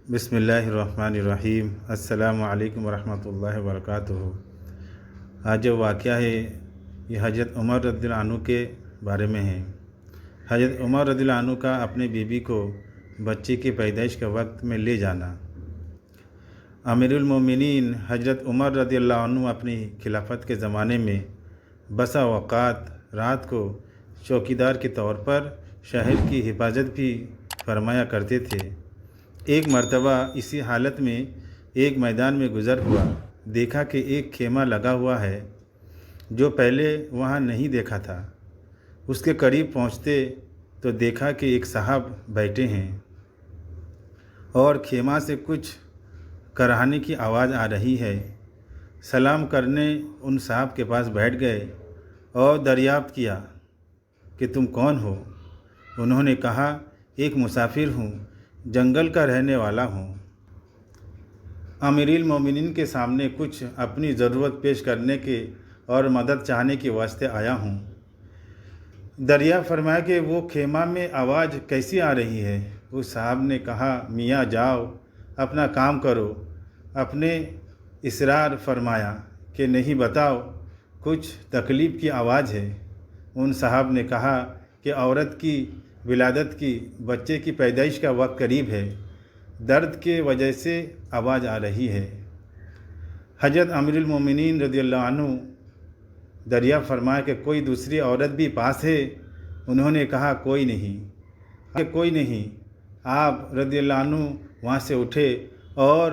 بسم اللہ الرحمن الرحیم۔ السلام علیکم ورحمۃ اللہ وبرکاتہ۔ آج جو واقعہ ہے یہ حضرت عمر رضی اللہ عنہ کے بارے میں ہے۔ حضرت عمر رضی اللہ عنہ کا اپنے بیوی کو بچے کی پیدائش کے وقت میں لے جانا۔ امیر المومنین حضرت عمر رضی اللہ عنہ اپنی خلافت کے زمانے میں بسا اوقات رات کو چوکیدار کے طور پر شہر کی حفاظت بھی فرمایا کرتے تھے۔ ایک مرتبہ اسی حالت میں ایک میدان میں گزر ہوا، دیکھا کہ ایک خیمہ لگا ہوا ہے جو پہلے وہاں نہیں دیکھا تھا۔ اس کے قریب پہنچتے تو دیکھا کہ ایک صاحب بیٹھے ہیں اور خیمہ سے کچھ کراہنے کی آواز آ رہی ہے۔ سلام کرنے ان صاحب کے پاس بیٹھ گئے اور دریافت کیا کہ تم کون ہو؟ انہوں نے کہا ایک مسافر ہوں، جنگل کا رہنے والا ہوں۔ امیر المومنین کے سامنے کچھ اپنی ضرورت پیش کرنے کے اور مدد چاہنے کے واسطے آیا ہوں۔ دریافت فرمایا کہ وہ خیمہ میں آواز کیسی آ رہی ہے؟ اس صاحب نے کہا میاں جاؤ اپنا کام کرو۔ اپنے اصرار فرمایا کہ نہیں بتاؤ، کچھ تکلیف کی آواز ہے۔ ان صاحب نے کہا کہ عورت کی ولادت کی، بچے کی پیدائش کا وقت قریب ہے، درد کے وجہ سے آواز آ رہی ہے۔ حضرت امیر المومنین رضی اللہ عنہ دریافت فرمایا کہ کوئی دوسری عورت بھی پاس ہے؟ انہوں نے کہا کوئی نہیں۔ آپ رضی اللہ عنہ وہاں سے اٹھے اور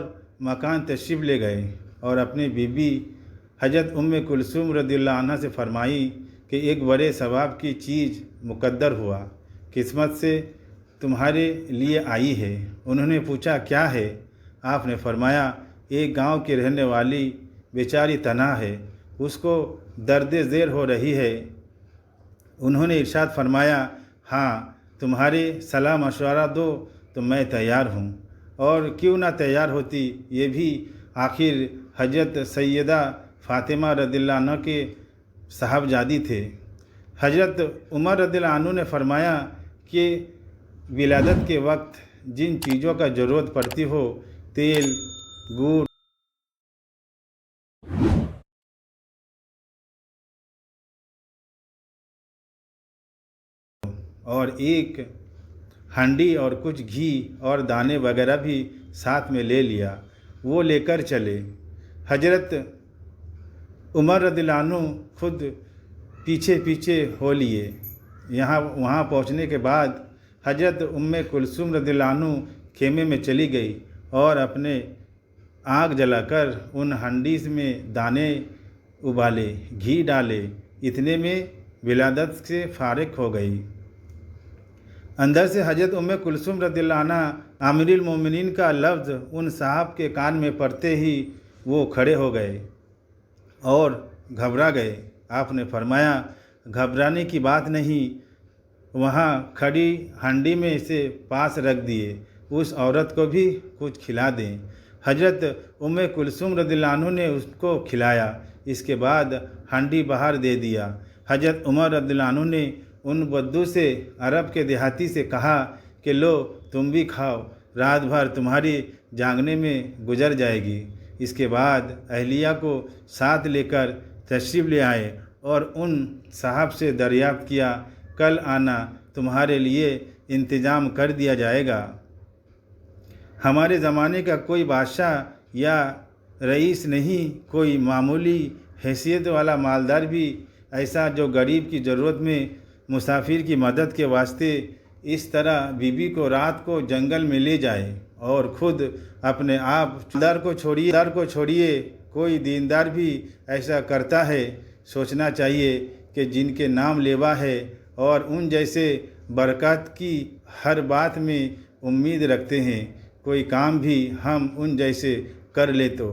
مکان تشریف لے گئے اور اپنی بیوی حضرت ام کلثوم رضی اللہ عنہ سے فرمائی کہ ایک بڑے ثواب کی چیز مقدر ہوا، قسمت سے تمہارے لیے آئی ہے۔ انہوں نے پوچھا کیا ہے؟ آپ نے فرمایا ایک گاؤں کی رہنے والی بیچاری تنہا ہے، اس کو درد ذیل ہو رہی ہے۔ انہوں نے ارشاد فرمایا ہاں، تمہارے صلاح مشورہ دو تو میں تیار ہوں۔ اور کیوں نہ تیار ہوتی، یہ بھی آخر حضرت سیدہ فاطمہ رضی اللہ عنہ کے صاحبزادی تھے۔ حضرت عمر رضی اللہ عنہ نے فرمایا کہ ولادت کے وقت جن چیزوں کا ضرورت پڑتی ہو، تیل، گڑ اور ایک ہانڈی اور کچھ گھی اور دانے وغیرہ بھی ساتھ میں لے لیا، وہ لے کر چلے۔ حضرت عمر رضی اللہ عنہ خود پیچھے ہو لیے۔ وہاں پہنچنے کے بعد حضرت ام کلثوم رضی اللہ عنہ خیمے میں چلی گئی اور اپنے آگ جلا کر ان ہانڈیز میں دانے ابالے، گھی ڈالے، اتنے میں ولادت سے فارغ ہو گئی۔ اندر سے حضرت ام کلثوم رضی اللہ عنہ امیر المومنین کا لفظ ان صاحب کے کان میں پڑتے ہی وہ کھڑے ہو گئے اور گھبرا گئے۔ آپ نے فرمایا گھبرانے کی بات نہیں، وہاں کھڑی ہانڈی میں سے پاس رکھ دیے، اس عورت کو بھی کچھ کھلا دیں۔ حضرت ام کلثوم رضی اللہ عنہ نے اس کو کھلایا، اس کے بعد ہانڈی باہر دے دیا۔ حضرت عمر رضی اللہ عنہ نے ان بدو سے، عرب کے دیہاتی سے کہا کہ لو تم بھی کھاؤ، رات بھر تمہاری جاگنے میں گزر جائے گی۔ اس کے بعد اہلیہ کو ساتھ لے کر تشریف لے آئے اور ان صاحب سے دریافت کیا کل آنا، تمہارے لیے انتظام کر دیا جائے گا۔ ہمارے زمانے کا کوئی بادشاہ یا رئیس نہیں، کوئی معمولی حیثیت والا مالدار بھی ایسا جو غریب کی ضرورت میں مسافر کی مدد کے واسطے اس طرح بیوی کو رات کو جنگل میں لے جائے اور خود اپنے آپ دار کو چھوڑیے کوئی دیندار بھی ایسا کرتا ہے۔ سوچنا چاہیے کہ جن کے نام لیوا ہے اور ان جیسے برکات کی ہر بات میں امید رکھتے ہیں، کوئی کام بھی ہم ان جیسے کر لے تو